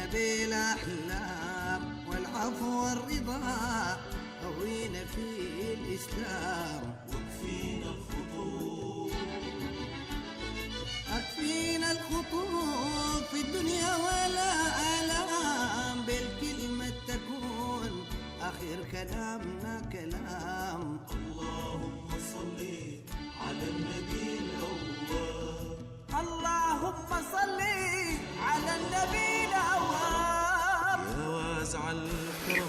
نبي الأحلام والعفو والرضا قوينا في الإسلام. واكفينا الخطوب أكفينا الخطوب في الدنيا ولا آلام، بالكلمة تكون آخر كلامنا كلام. اللهم صل على النبي الأول، اللهم صل على النبي الأول.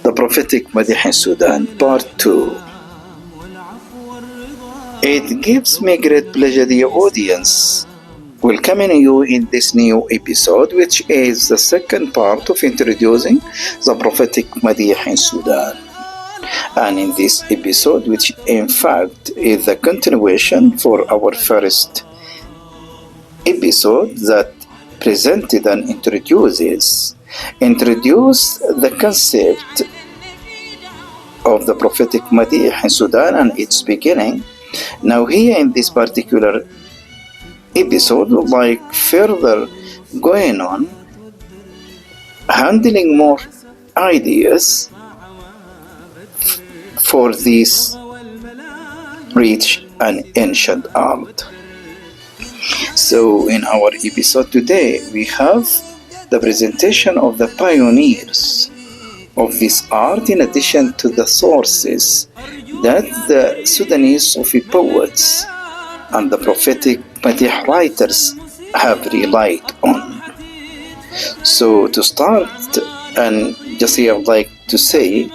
The Prophetic Madih in Sudan, Part 2. It gives me great pleasure, dear audience, welcoming you in this new episode, which is the second part of introducing the Prophetic Madih in Sudan. And in this episode, which in fact is the continuation for our first episode that presented and introduced the concept of the Prophetic Madih in Sudan and its beginning. Now here in this particular episode, like further going on, handling more ideas for this rich and ancient art. So in our episode today, we have the presentation of the pioneers of this art, in addition to the sources that the Sudanese Sufi poets and the prophetic Madih writers have relied on. So to start, and just here I would like to say,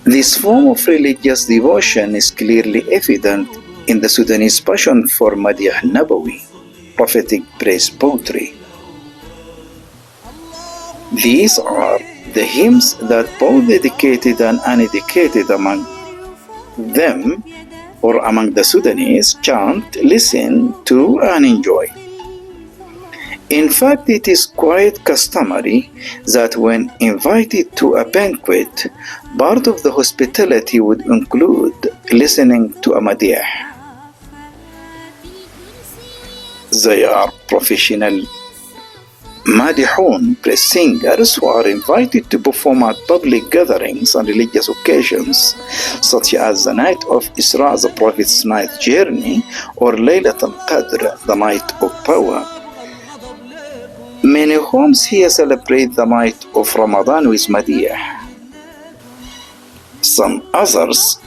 this form of religious devotion is clearly evident in the Sudanese passion for Madih Nabawi, prophetic praise poetry. These are the hymns that both dedicated and uneducated among them, or among the Sudanese, chant, listen to, and enjoy. In fact, it is quite customary that when invited to a banquet, part of the hospitality would include listening to a madih. They are professional madihun, praise singers, who are invited to perform at public gatherings and religious occasions, such as the night of Isra, the Prophet's night journey, or Laylat al-Qadr, the night of power. Many homes here celebrate the night of Ramadan with madih. Some others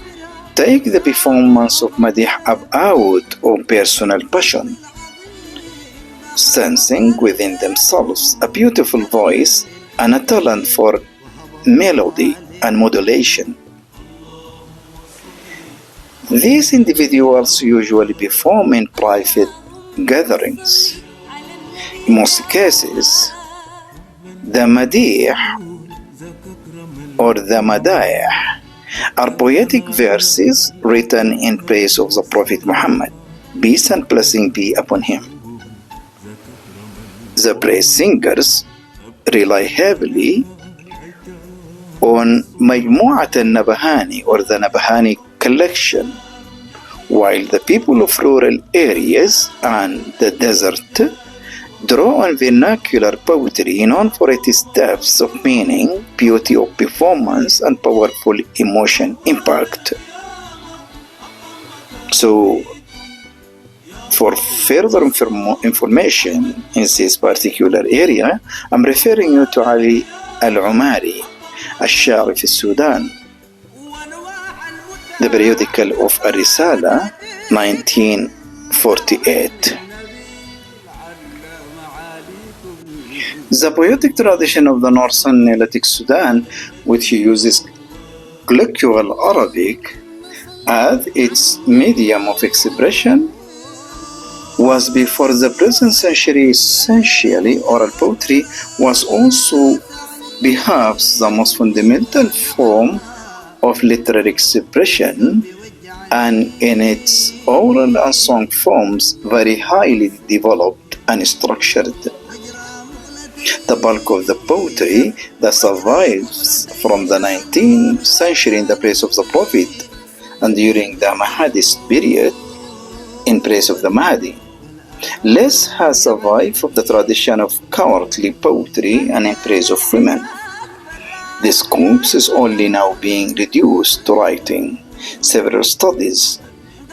take the performance of madih out of personal passion, sensing within themselves a beautiful voice and a talent for melody and modulation. These individuals usually perform in private gatherings. In most cases, the madih or the madaih are poetic verses written in praise of the Prophet Muhammad, peace and blessing be upon him. The praise singers rely heavily on Majmu'at al-Nabahani, or the Nabahani collection, while the people of rural areas and the desert draw on vernacular poetry known for its depths of meaning, beauty of performance, and powerful emotion impact. So, for further information in this particular area, I'm referring you to Ali Al-Umari, الشاعر في السودان, the periodical of Ar-Risala, 1948. The poetic tradition of the northern Nilotic Sudan, which uses colloquial Arabic as its medium of expression, was before the present century essentially oral poetry, was also perhaps the most fundamental form of literary expression, and in its oral and song forms very highly developed and structured. The bulk of the poetry that survives from the 19th century in the praise of the Prophet and during the Mahadist period in praise of the Madih Less has survived of the tradition of cowardly poetry and in praise of women. This corpus is only now being reduced to writing. Several studies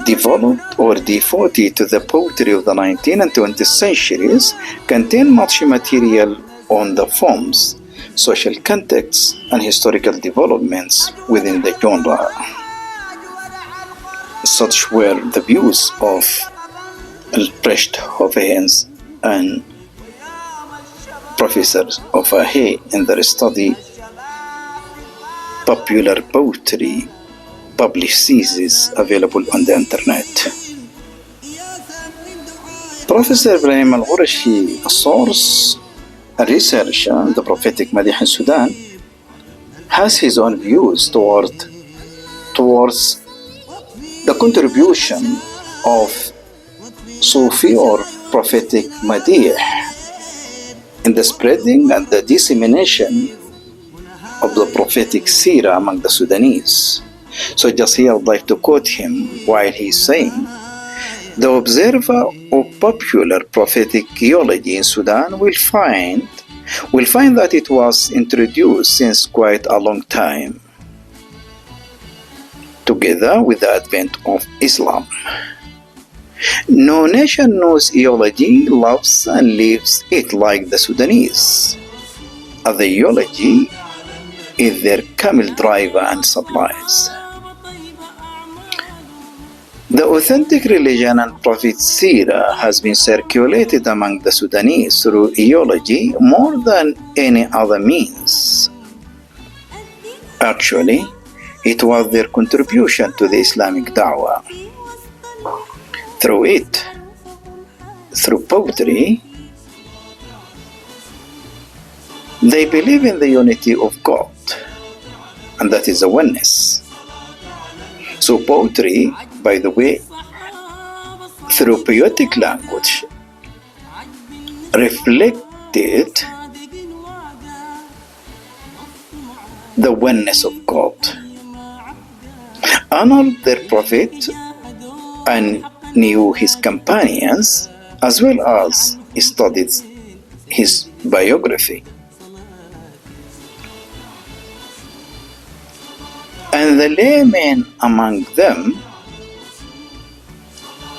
developed or devoted to the poetry of the 19th and 20th centuries contain much material on the forms, social contexts, and historical developments within the genre. Such were the views of Albrecht Hofheinz and Professor Ofahe in their study Popular Poetry, published thesis available on the internet. Professor Ibrahim Al-Ghurashi, a source, a researcher in the prophetic Madih in Sudan, has his own views towards the contribution of Sufi or prophetic Madih in the spreading and the dissemination of the prophetic seerah among the Sudanese. So just here I'd like to quote him while he's saying, the observer of popular prophetic theology in Sudan will find that it was introduced since quite a long time, together with the advent of Islam. No nation knows theology, loves and lives it like the Sudanese. The theology is their camel driver and supplies. The authentic religion and prophet seerah has been circulated among the Sudanese through theology more than any other means. Actually, it was their contribution to the Islamic da'wah. Through poetry, they believe in the unity of God, and that is a oneness. So poetry, by the way, through poetic language, reflected the oneness of God, honored their prophet and knew his companions, as well as studied his biography. And the laymen among them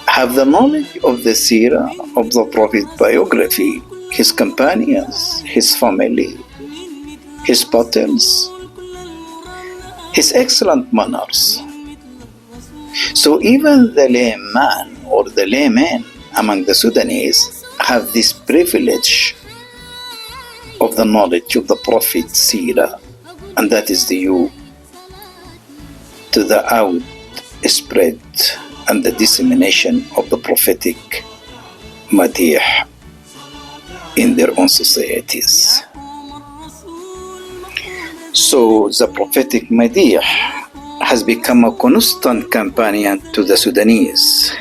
have the knowledge of the seerah of the prophet biography, his companions, his family, his battles, his excellent manners. So even the layman or the laymen among the Sudanese have this privilege of the knowledge of the prophet seerah, and that is due to the outspread and the dissemination of the prophetic Madih in their own societies. So the prophetic Madih has become a constant companion to the Sudanese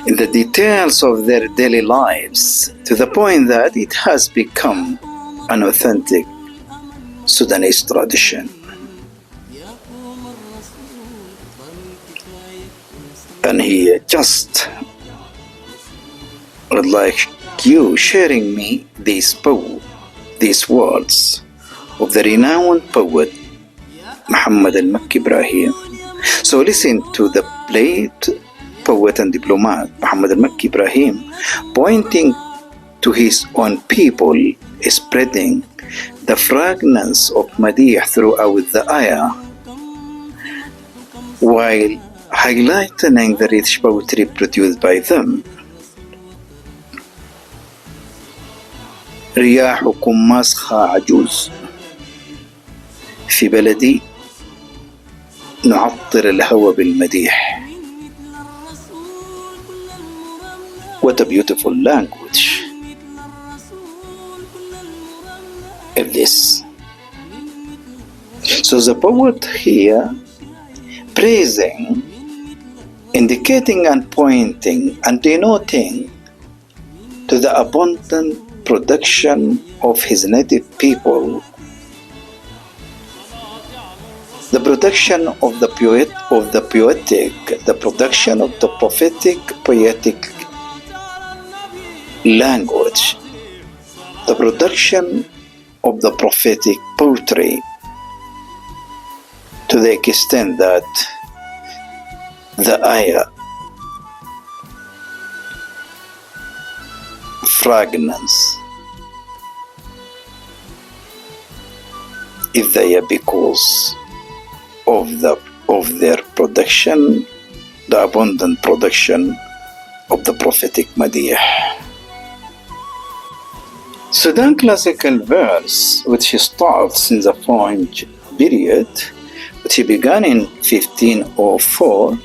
in the details of their daily lives, to the point that it has become an authentic Sudanese tradition. And here just would like you sharing me these words of the renowned poet Muhammad al-Makki Ibrahim. So listen to the late poet and diplomat Muhammad al-Makki Ibrahim pointing to his own people, spreading the fragrance of Madih throughout the ayah, while highlighting the rich poetry produced by them. رياحكم مسخة عجوز في بلدي نعطر الهوى بالمديح. What a beautiful language is this. So the poet here praising, indicating and pointing and denoting to the abundant production of his native people, the production of the poetic, the production of the prophetic poetic language, the production of the prophetic poetry, to the extent that the ayah fragments is there because of their production, the abundant production of the prophetic Madih. Sudan classical verse, which starts in the French period, which began in 1504.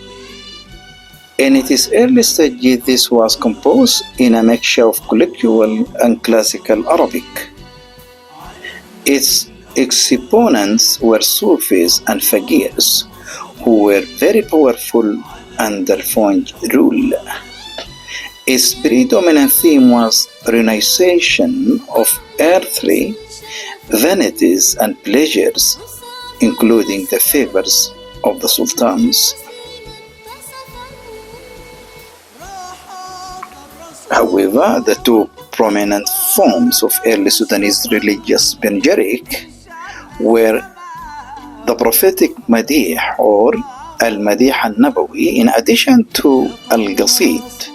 In its early stages, this was composed in a mixture of colloquial and classical Arabic. Its exponents were Sufis and Faqirs, who were very powerful under French rule. Its predominant theme was renunciation of earthly vanities and pleasures, including the favors of the sultans. However, the two prominent forms of early Sudanese religious panegyric were the prophetic Madih or al-Madih al-Nabawi, in addition to al-Qasid,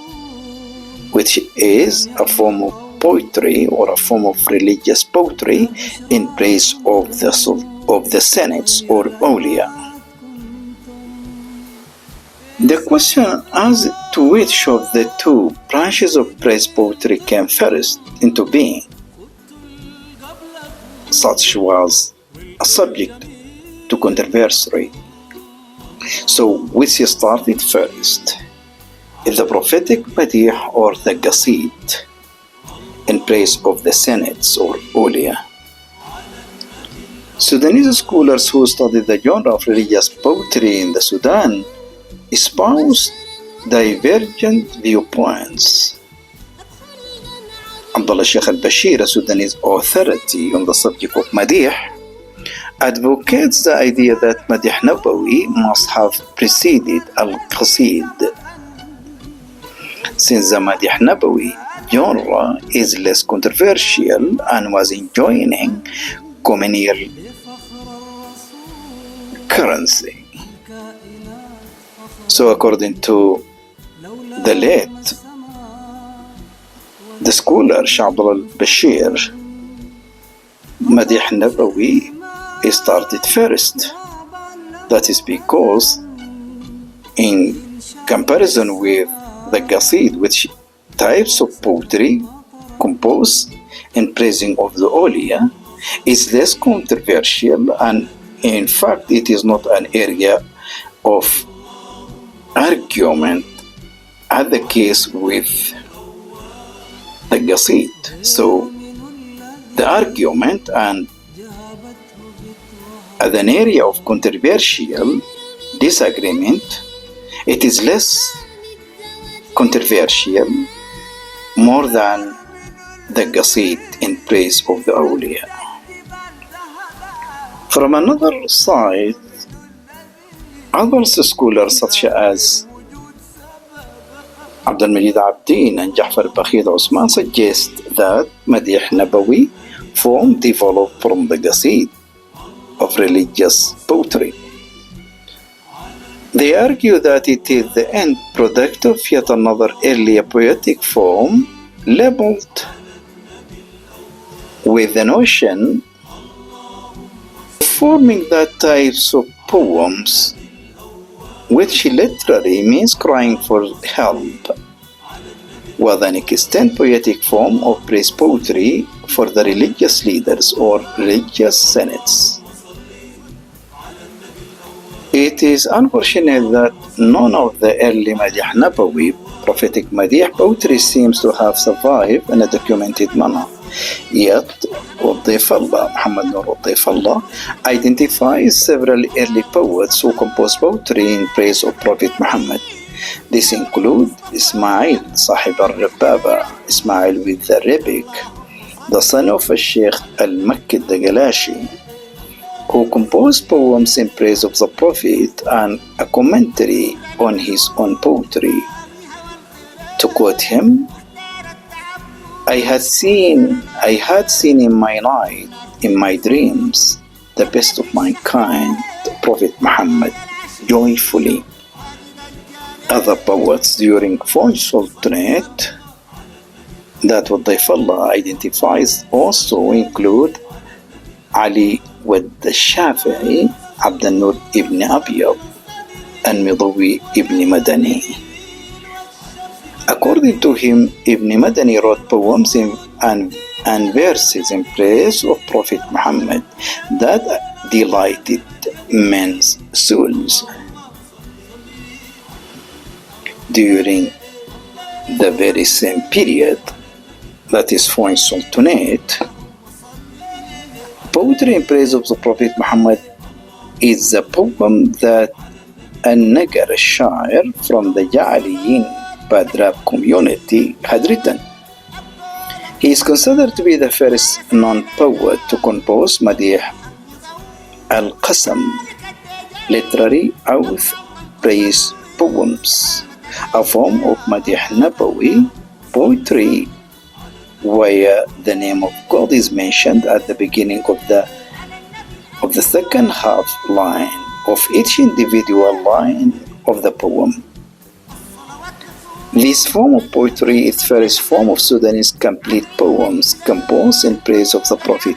which is a form of poetry or a form of religious poetry in praise of the saints or awliya. The question as to which of the two branches of praise poetry came first into being, such was a subject to controversy. So which started first, the prophetic Madih or the Qasid in praise of the saints or awliya? Sudanese scholars who studied the genre of religious poetry in the Sudan espoused divergent viewpoints. Abdullah Sheikh al-Bashir, a Sudanese authority on the subject of Madih, advocates the idea that Madih Nabawi must have preceded al-Qasid, since the Madih Nabawi genre is less controversial and was enjoying communal currency. So according to the scholar Sheikh Abdullah al-Bashir, Madih Nabawi started first. That is because in comparison with the Qasid, which types of poetry composed in praising of the awliya, is less controversial, and in fact it is not an area of argument as the case with the Qasid. So the argument and as an area of controversial disagreement, it is less controversial more than the Qasid in praise of the awliya. From another side, other scholars such as Abdul Majid Abdin and Ja'far Bakhid Osman suggest that Madih Nabawi form developed from the Qasid of religious poetry. They argue that it is the end product of yet another earlier poetic form labeled with the notion of forming that types of poems, which literally means crying for help, was an extant poetic form of praise poetry for the religious leaders or religious senates. It is unfortunate that none of the early Madih Nabawi prophetic Madih poetry seems to have survived in a documented manner. Yet, Muhammad Nur identifies several early poets who composed poetry in praise of Prophet Muhammad. These include Ismail, Sahib al-Rababa, Ismail with the Arabic, the son of Sheikh al-Makki al-Galashi, who composed poems in praise of the Prophet and a commentary on his own poetry. To quote him, I had seen in my night, in my dreams, the best of mankind, Prophet Muhammad, joyfully. Other poets during voice alternate that what Allah identifies also include Ali with the Shafi'i, Abd al-Nur ibn Abiyad, and Midawi ibn Madani. According to him, Ibn Madani wrote poems and verses in praise of Prophet Muhammad that delighted men's souls. During the very same period, that is voice alternate, poetry in praise of the Prophet Muhammad is a poem that An-Nagar al-Sha'ir from the Ja'aliyin bad rap community had written. He is considered to be the first non-poet to compose Madih al-Qasam, literary oath praise poems, a form of Madih Nabawi poetry where the name of God is mentioned at the beginning of the second half line of each individual line of the poem. This form of poetry is the first form of Sudanese complete poems composed in praise of the Prophet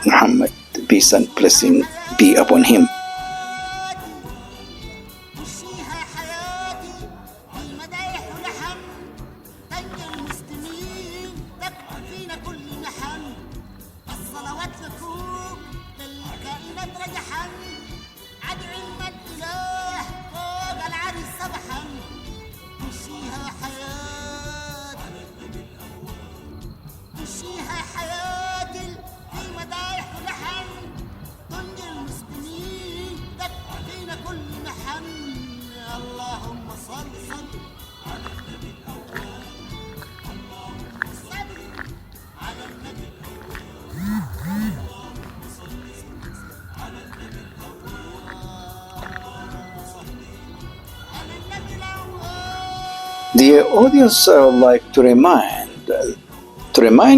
Muhammad, peace and blessing be upon him. Dear audience, I would like to remind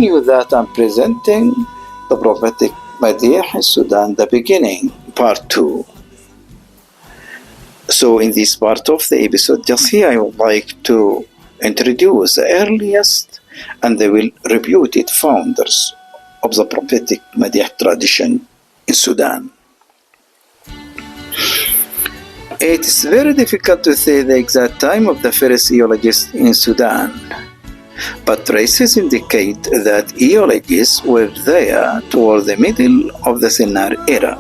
you that I'm presenting the Prophetic Madih in Sudan, the beginning, part 2. So in this part of the episode, just here I would like to introduce the earliest and the well-reputed founders of the Prophetic Madih tradition in Sudan. It is very difficult to say the exact time of the first eulogists in Sudan, but traces indicate that eulogists were there toward the middle of the Sennar era.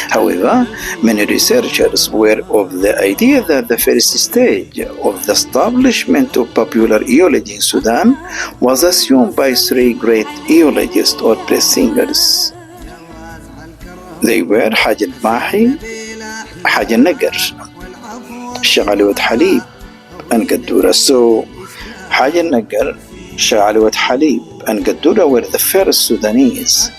However, many researchers were of the idea that the first stage of the establishment of popular eulogy in Sudan was assumed by three great eulogists or praise singers. They were Haj al-Mahi, Haj al-Nagar, Sheikh Ali Wad Halib, and Gaddura. So, Haj al-Nagar, Sheikh Ali Wad Halib, and Gaddura were the first Sudanese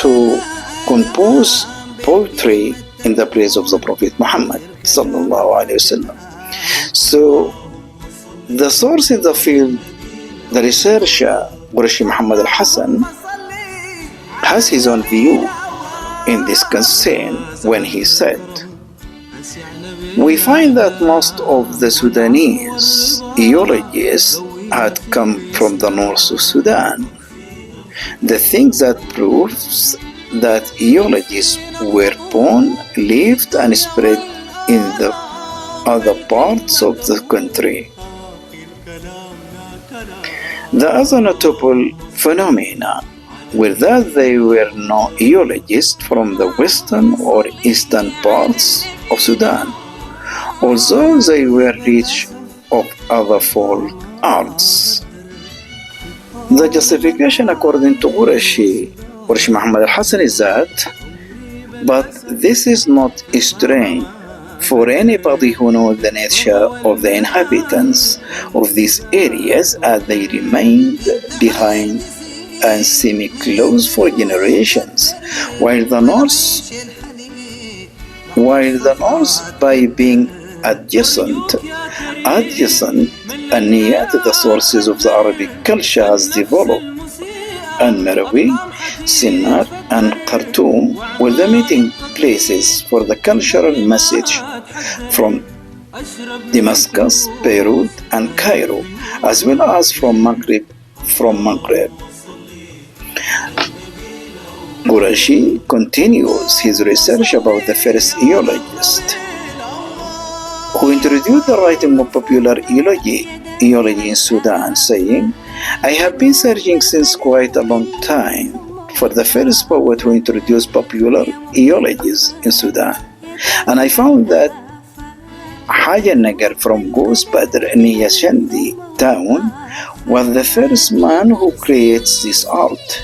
to compose poetry in the praise of the Prophet Muhammad sallallahu alaihi wasallam. So, the source in the field, the researcher Qurashi Muhammad al-Hassan, has his own view in this concern when he said, "We find that most of the Sudanese eulogists had come from the north of Sudan. The thing that proves that eulogies were born, lived, and spread in the other parts of the country. The other notable phenomena were that there were no eulogists from the western or eastern parts of Sudan, although they were rich of other folk arts." The justification according to Qurashi Muhammad al-Hassan is that, but this is not strange for anybody who knows the nature of the inhabitants of these areas, as they remained behind and semi-close for generations, while the North, by being adjacent, and near the sources of the Arabic culture has developed, and Marawi, Sinnar, and Khartoum were the meeting places for the cultural message from Damascus, Beirut, and Cairo, as well as from Maghreb. Qurashi continues his research about the first eulogiist, who introduced the writing of popular eulogy in Sudan, saying, "I have been searching since quite a long time for the first poet who introduced popular eulogies in Sudan, and I found that Haja Nagar from Gos Badr near Shandi town was the first man who creates this art.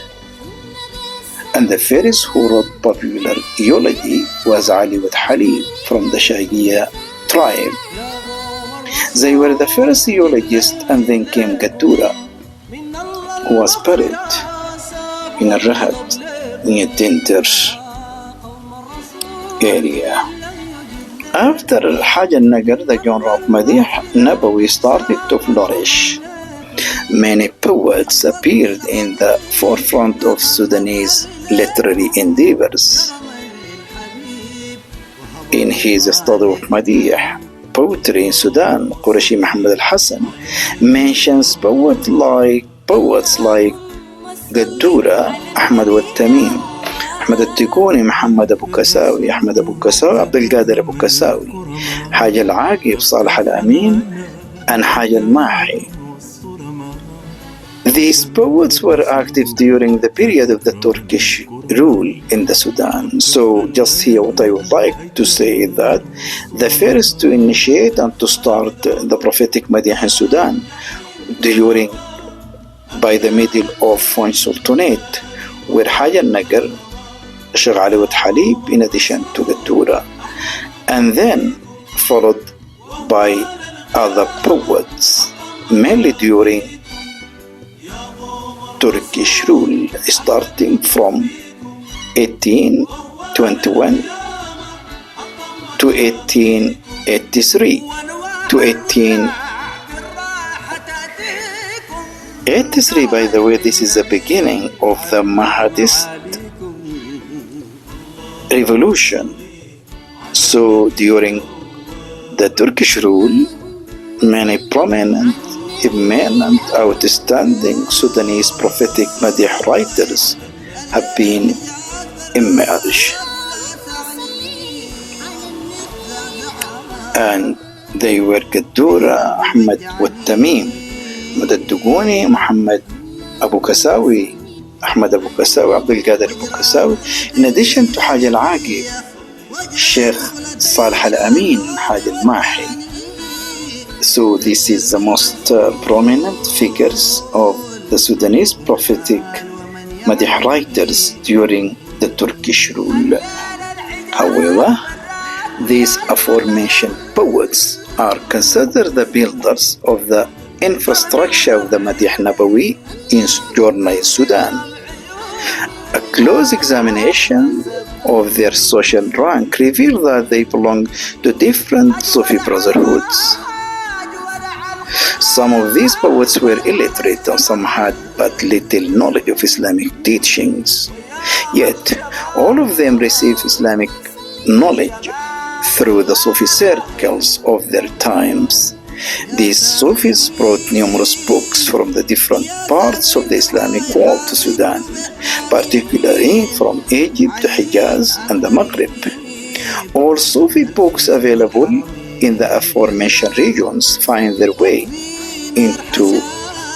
And the first who wrote popular eulogy was Ali with Halib from the Shaghiya tribe. They were the first eulogists, and then came Gatura, who was buried in a Rahat near Tinter area. After Hajj al-Nagar, the genre of Madih Nabawi started to flourish. Many poets appeared in the forefront of Sudanese literary endeavors. In his study of Madih poetry in Sudan, Qurashi Muhammad al-Hassan mentions poets like Gaddura, Ahmad al-Tamim, Ahmad al-Tikuni, Muhammad Abu Kasawi, Ahmad Abu Kasawi, Abdul Qadir Abu Kasawi, Haj al-Aqib, Salih al-Amin, and Haj al-Mahi. These poets were active during the period of the Turkish rule in the Sudan. So just here what I would like to say is that the first to initiate and to start the prophetic Madih in Sudan by the middle of French Sultanate were Haj al-Nagar, Sheikh Ali with Halib, in addition to Gatura, and then followed by other poets, mainly during Turkish rule, starting from 1821 to 1883 to 1883. By the way, this is the beginning of the Mahdist revolution. So during the Turkish rule, many prominent, eminent, outstanding Sudanese prophetic Madih writers have been emerged, and they were Gaddura, Ahmad al-Tamim, Ahmad al-Duguni, Muhammad Abu Kasawi, Ahmad Abu Kasawi, Abdul Qadir Abu Kasawi, in addition to Haj al-Aqib, Sheikh Salih al-Amin, Haj al-Mahi. So this is the most prominent figures of the Sudanese prophetic Madih writers during the Turkish rule. However, these aforementioned poets are considered the builders of the infrastructure of the Madih Nabawi in Sudan. A close examination of their social rank revealed that they belong to different Sufi brotherhoods. Some of these poets were illiterate, and some had but little knowledge of Islamic teachings. Yet, all of them received Islamic knowledge through the Sufi circles of their times. These Sufis brought numerous books from the different parts of the Islamic world to Sudan, particularly from Egypt to Hijaz and the Maghreb. All Sufi books available in the aforementioned regions find their way into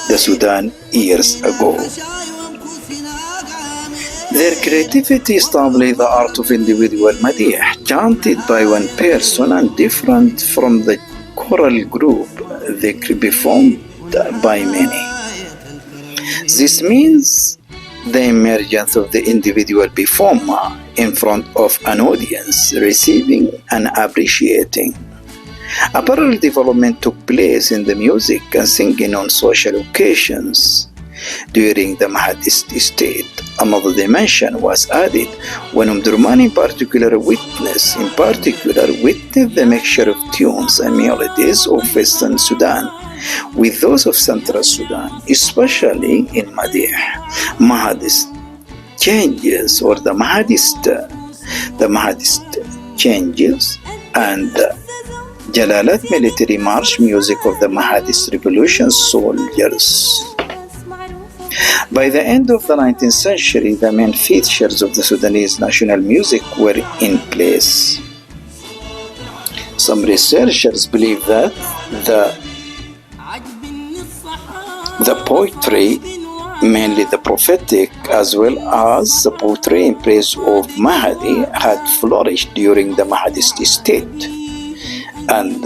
the Sudan years ago. Their creativity established the art of individual Madih, chanted by one person and different from the choral group they performed by many. This means the emergence of the individual performer in front of an audience, receiving and appreciating. A parallel development took place in the music and singing on social occasions. during the Mahdist state. Another dimension was added when Omdurman in particular witnessed the mixture of tunes and melodies of Western Sudan with those of Central Sudan, especially in Madih. Mahdist changes, or the Mahdist changes, and Jalalat military march music of the Mahdist revolution soldiers. By the end of the 19th century, the main features of the Sudanese national music were in place. Some researchers believe that the poetry, mainly the prophetic, as well as the poetry in praise of Madih, had flourished during the Mahdist state. And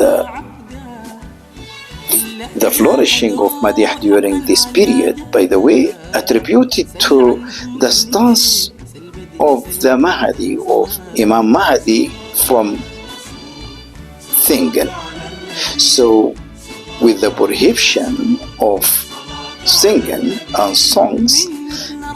the flourishing of Madih during this period, by the way, attributed to the stance of the Mahdi, of Imam Mahdi from singing. So, with the prohibition of singing and songs,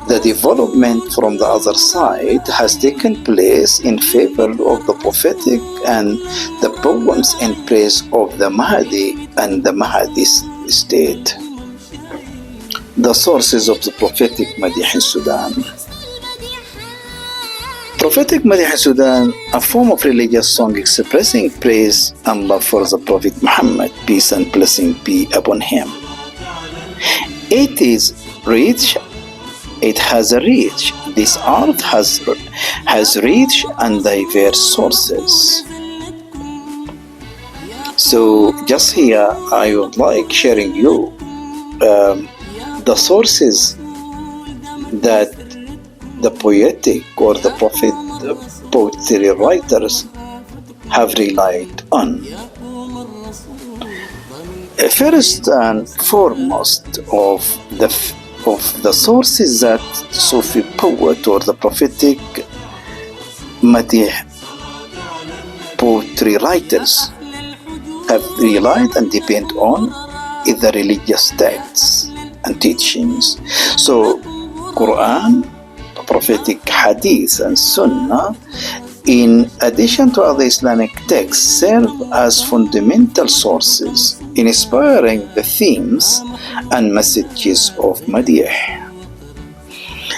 the development from the other side has taken place in favor of the prophetic and the poems in praise of the Mahdi and the Mahdist state. The sources of the prophetic Madih in Sudan. Prophetic Madih in Sudan, a form of religious song expressing praise and love for the Prophet Muhammad, peace and blessing be upon him. It has a reach. This art has rich and diverse sources. So just here, I would like sharing you the sources that the poetic or the poetry writers have relied on. First and foremost of the sources that Sufi poet or the prophetic Madih poetry writers have relied and depend on is the religious texts and teachings. So Quran, prophetic hadith and sunnah, in addition to other Islamic texts, serve as fundamental sources inspiring the themes and messages of Madih.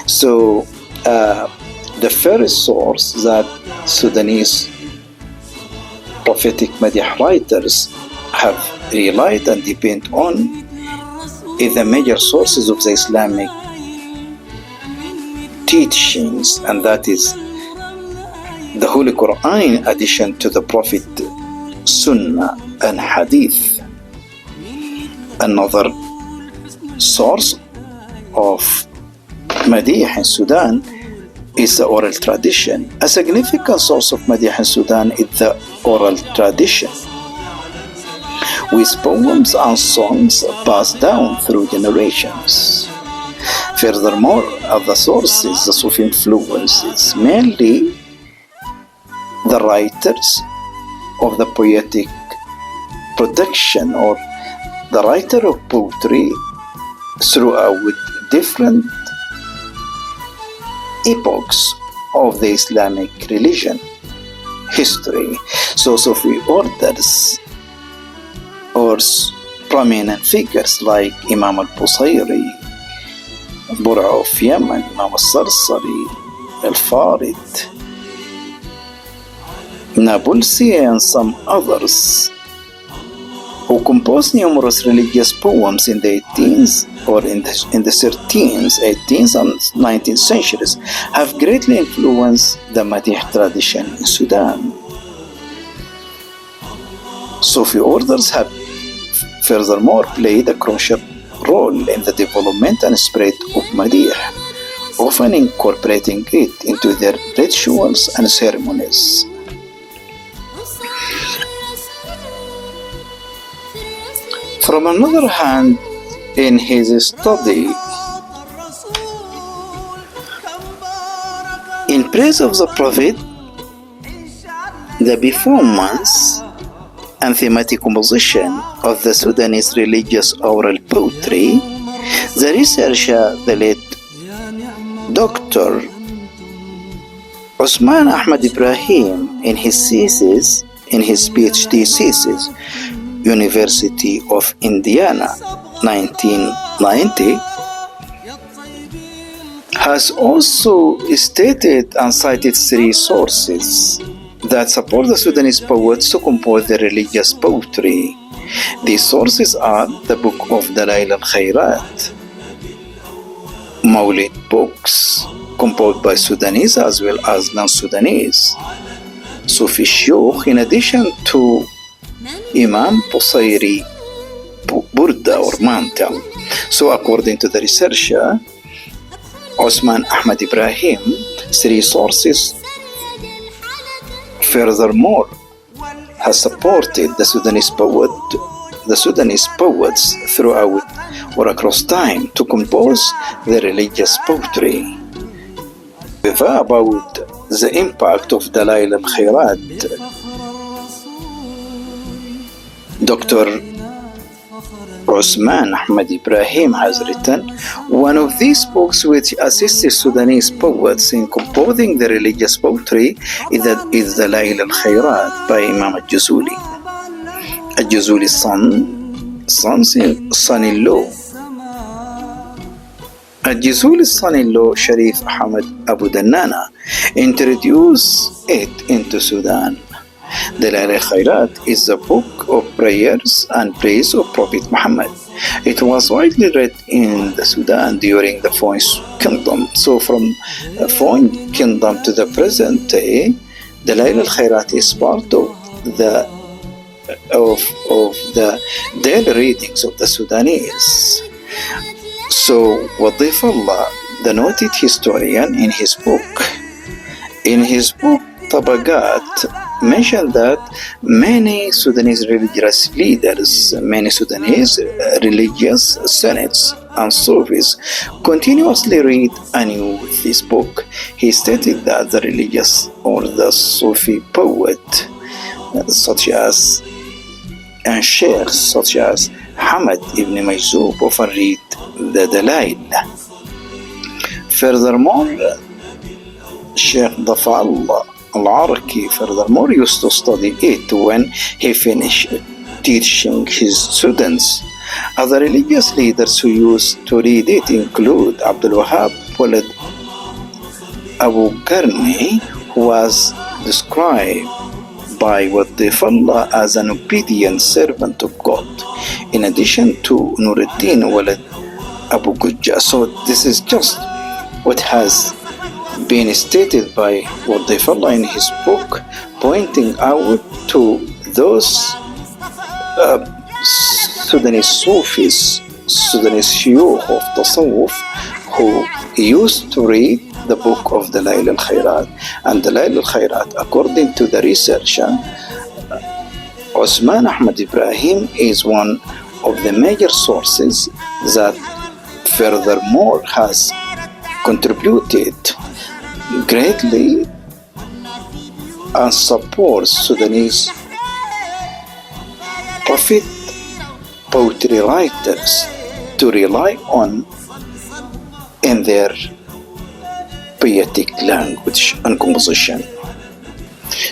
So the first source that Sudanese prophetic Madih writers have relied and depend on is the major sources of the Islamic teachings, and that is the Holy Quran in addition to the Prophet Sunnah and Hadith. Another source of Madih in Sudan is the oral tradition. A significant source of Madih in Sudan is the oral tradition, with poems and songs passed down through generations. Furthermore, other sources, the Sufi influences, mainly the writers of the poetic production or the writer of poetry throughout different epochs of the Islamic religion history. So Sufi orders or prominent figures like Imam al-Busayri, Bur'a of Yemen, Imam al-Sarsari, al-Farid, Nabulsi, and some others, who composed numerous religious poems in the 18th or in the 13th, 18th and 19th centuries, have greatly influenced the Madih tradition in Sudan. Sufi orders have furthermore played a crucial role in the development and spread of Madih, often incorporating it into their rituals and ceremonies. From another hand, in his study in praise of the Prophet, the performance and thematic composition of the Sudanese religious oral poetry The researcher, the late Dr. Osman Ahmad Ibrahim, in his PhD thesis, University of Indiana, 1990, has also stated and cited three sources that support the Sudanese poets to compose their religious poetry. These sources are the Book of Dalail al-Khairat, Mawlid books composed by Sudanese as well as non-Sudanese Sufi Shuyukh, in addition to Imam Busayri Burda or Mantam. So according to the researcher Osman Ahmad Ibrahim, three sources furthermore has supported the Sudanese poets throughout or across time to compose their religious poetry. About the impact of Dalail al-Khairat, Dr. Osman Ahmad Ibrahim has written, one of these books which assisted Sudanese poets in composing the religious poetry is Dalail al-Khairat by Imam al-Juzuli. Al-Juzuli's son-in-law. Al-Juzuli's son-in-law, Sharif Ahmad Abu Dannana, introduced it into Sudan. Dalail al-Khairat is a book of prayers and praise of Prophet Muhammad. It was widely read in the Sudan during the Foreign Kingdom. So from the Foreign Kingdom to the present day, Dalail al-Khairat is part of the daily readings of the Sudanese. So Wadif Allah, the noted historian, in his book Tabagat, mentioned that many Sudanese religious leaders, many Sudanese religious senates and Sufis continuously read anew this book. He stated that the religious or the Sufi poet such as and sheikhs such as Hamad ibn Majzoub often read the Dalail. Furthermore, Sheikh Dafa'allah Al-Araki furthermore used to study it when he finished teaching his students. Other religious leaders who used to read it include Abdul Wahab Walad Abu Qarni, who was described by Wadif Allah as an obedient servant of God, in addition to Nuruddin Walad Abu Gujja. So this is just what has been stated by Wadif Allah in his book, pointing out to those Sudanese Sufis, Sudanese Shuyukh of Tasawwuf, who used to read the book of Dalail al-Khairat. And Dalail al-Khairat, according to the researcher Osman Ahmad Ibrahim, is one of the major sources that furthermore has contributed greatly and supports Sudanese prophet poetry writers to rely on in their poetic language and composition.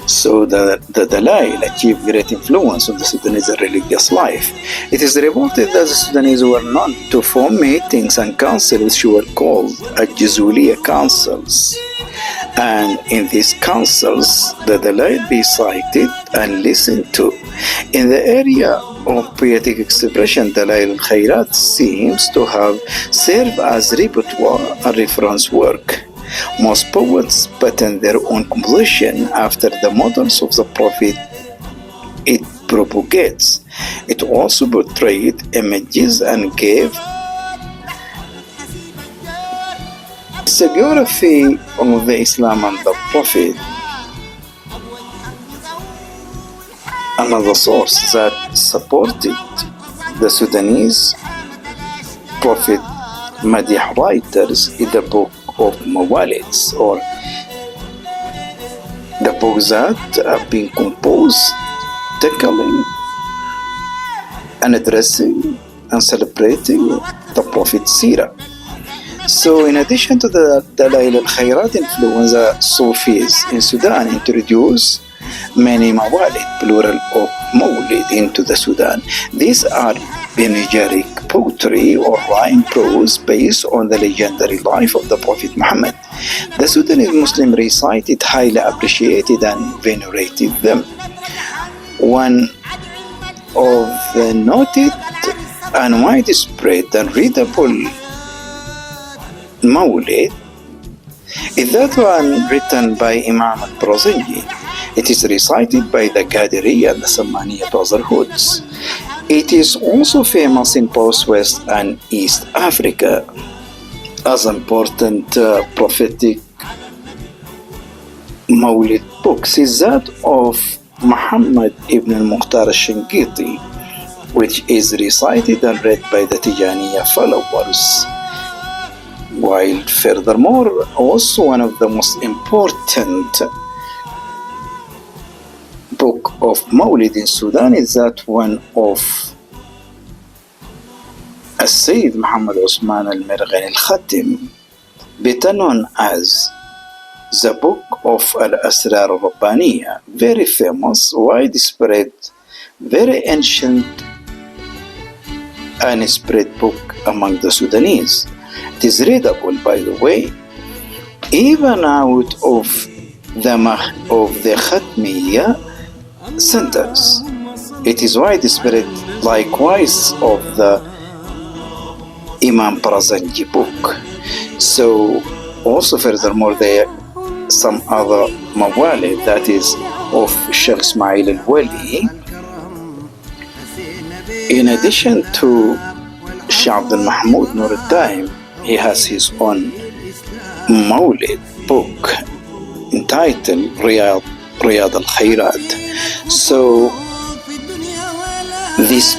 So the Dalail achieved great influence on the Sudanese religious life. It is reported that the Sudanese were known to form meetings and councils which were called Al-Juzuliya councils. And in these councils, the Dalail be cited and listened to. In the area of poetic expression, Dalail al-Khairat seems to have served as repertoire and reference work. Most poets pattern their own composition after the models of the Prophet it propagates. It also portrayed images and gave geography of the Islam and the Prophet. Another source that supported the Sudanese Prophet Madih writers is the book of Mawalids, or the books that have been composed tackling and addressing and celebrating the Prophet's Sirah. So in addition to the Dalail al-Khairat influence, the Sufis in Sudan introduced many mawalid, plural of mawlid, into the Sudan. These are panegyric poetry or rhyme prose based on the legendary life of the Prophet Muhammad. The Sudanese Muslim recited, highly appreciated and venerated them. One of the noted and widespread and readable Mawlid is that one written by Imam al-Brazili. It is recited by the Qadiriya and the Sammaniya Brotherhoods. It is also famous in both West and East Africa. As important prophetic Mawlid books is that of Muhammad ibn al-Mukhtar al-Shinqiti, which is recited and read by the Tijaniya followers. While furthermore, also one of the most important book of Mawlid in Sudan is that one of Sayyid Muhammad Usman al-Mirghani al-Khatim, better known as the Book of Al-Asrar al-Rabbaniya, very famous, widespread, very ancient and spread book among the Sudanese. It is readable, by the way, even out of the Khatmiya centers. It is widespread, likewise of the Imam Barazanji book. So also furthermore there are some other mawalid, that is of Sheikh Ismail al-Wali. In addition to Sheikh Abdul Mahmoud Nur al-Daim, he has his own Mawlid book entitled Riyad al-Khairat. So these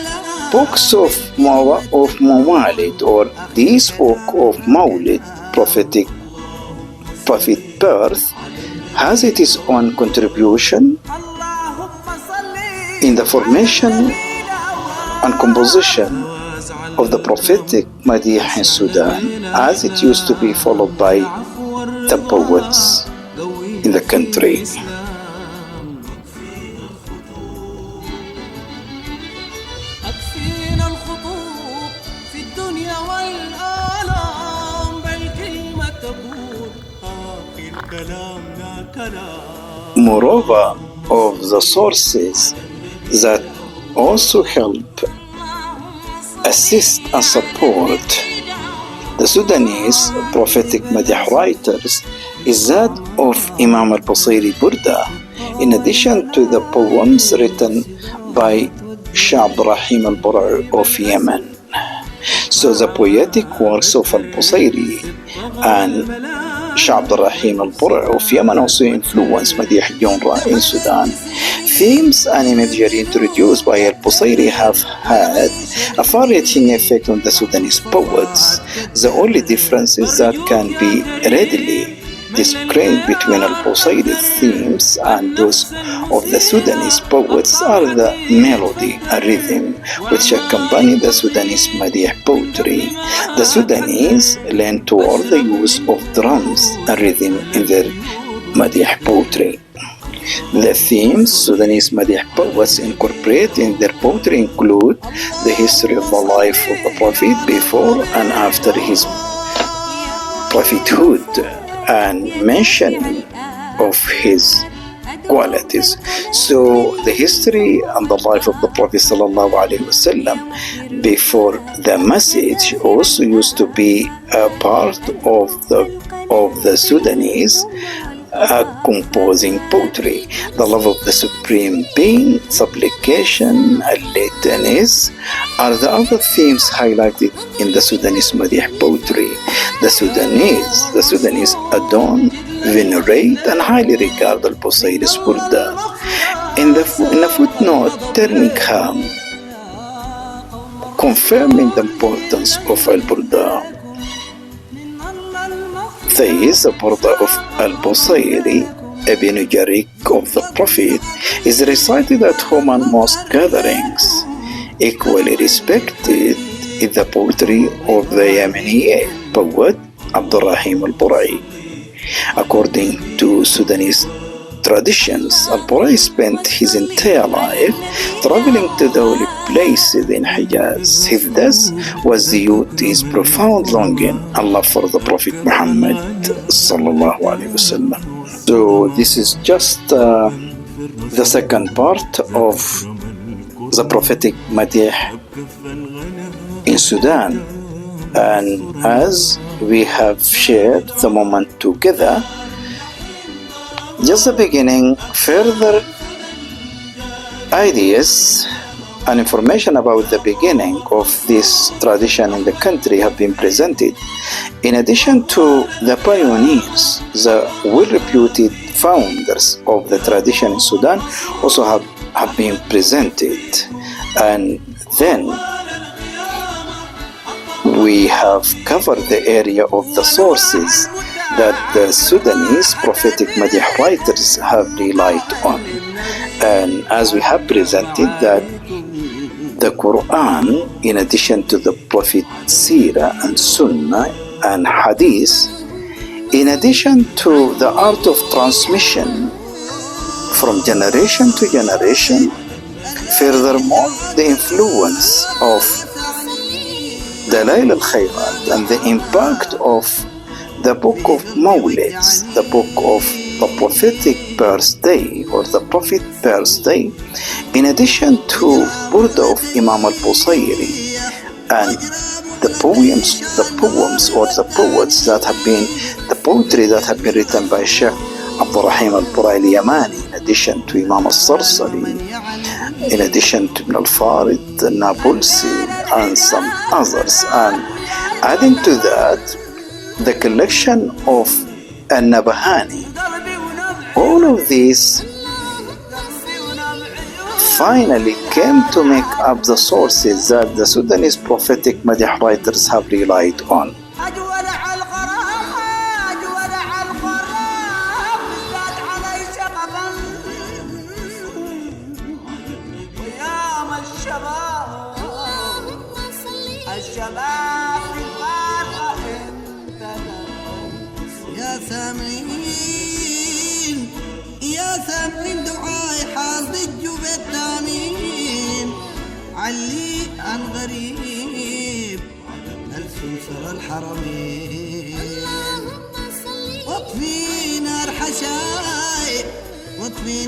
books of Mawalid, or this book of Mawlid, prophet birth, has its own contribution in the formation and composition of the prophetic Madih in Sudan, as it used to be followed by the poets in the country. Moreover, of the sources that also help assist and support the Sudanese prophetic Madih writers is that of Imam al-Busayri Burda, in addition to the poems written by Shah Rahim al-Bura of Yemen. So the poetic works of al-Busayri and Shah Rahim al-Bura of Yemen also influenced Madih genre in Sudan. Themes and imagery introduced by al-Busayri have had a far-reaching effect on the Sudanese poets. The only differences that can be readily described between al-Busayri's themes and those of the Sudanese poets are the melody and rhythm which accompany the Sudanese Madih poetry. The Sudanese lean toward the use of drums and rhythm in their Madih poetry. The themes Sudanese Madih poets incorporate in their poetry include the history of the life of the Prophet before and after his prophethood, and mentioning of his qualities. So the history and the life of the Prophet ﷺ before the message also used to be a part of the Sudanese composing poetry. The love of the Supreme Being, supplication, and litanies are the other themes highlighted in the Sudanese Madih poetry. The Sudanese adorn, venerate, and highly regard al-Busayri's Burda. In a footnote, Turningham, confirming the importance of al-Burda, says the Burda of al-Busayri, a panegyric of the Prophet, is recited at home and mosque gatherings. Equally respected is the poetry of the Yemeni poet Abdul Rahim al-Burai. According to Sudanese traditions, al-Burai spent his entire life traveling to the holy places in Hijaz. His death was due to his profound longing and love for the Prophet Muhammad sallallahu alaihi wasallam. So this is just the second part of the prophetic Madih in Sudan, and as we have shared the moment together, just the beginning, further ideas and information about the beginning of this tradition in the country have been presented. In addition to the pioneers, the well-reputed founders of the tradition in Sudan also have been presented. And then we have covered the area of the sources that the Sudanese prophetic Madih writers have relied on. And as we have presented that the Quran, in addition to the Prophet Sirah and Sunnah and Hadith, in addition to the art of transmission from generation to generation, furthermore, the influence of Dalail al-Khayrat and the impact of the book of Mawlids, the book of the prophetic birthday or the prophet birthday, in addition to Burda of Imam al-Busayri and the poems or the poets that have been, the poetry that have been written by Sheikh Abdul Rahim al-Burai al-Yamani, in addition to Imam al-Sarsari, in addition to Ibn al-Farid, Nabulsi, and some others. And adding to that, the collection of An-Nabahani. All of these finally came to make up the sources that the Sudanese prophetic Madih writers have relied on. يا سامعين دعاي حاضج بالتامين علي عن غريب السمسر الحرمين واطفي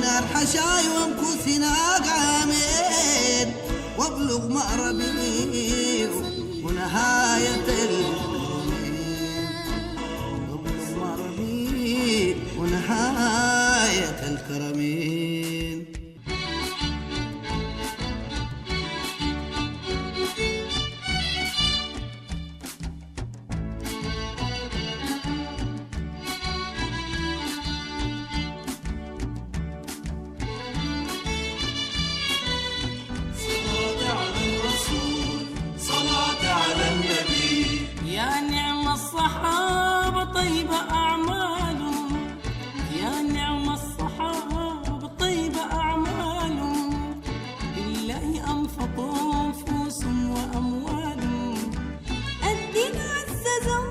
نار حشاي وامكوسنا قامين وابلغ مأربي ونهاية ونهاية الكرمين. صلاة على الرسول، صلاة على النبي، يا نعم الصحابة طيبة أعمالهم، يا نعم الصحابة طيبة أعمالهم، بالله أنفقوا أنفسهم وأموالهم، الدين عززوا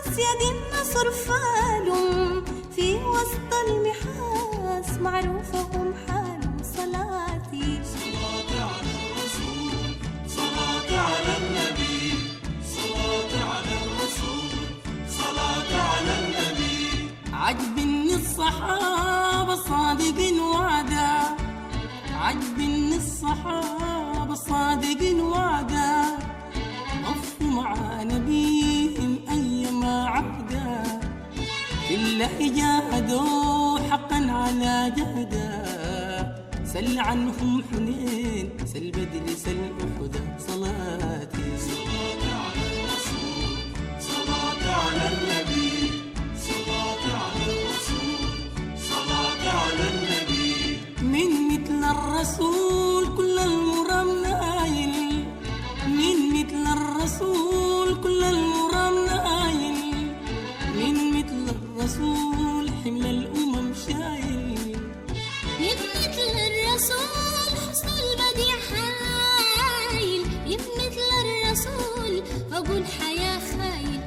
أسياد النصر فالهم، في وسط المحاس معروفهم حالهم. صلاتي صلاة على الرسول، صلاة على النبي، صلاة على الرسول، صلاة على النبي. عجبني الصحابة صادقين وعدا، عجبني الصحابة صادقين وعدا، وفوا مع نبيهم أيما عهدا، في الله جاهدوا حقا على جهدا، سل عنهم حنين سل بدر سل أحدا. صلاتي صلاة على الرسول، صلاة على النبي، صلاة على الرسول، صلاة على النبي. من مثل الرسول كل المرام نايل، من مثل الرسول كل المرام نايل، من مثل الرسول حمل الأمم شايل، من مثل الرسول حسن البديع حايل، من مثل الرسول وأقول حياة خاين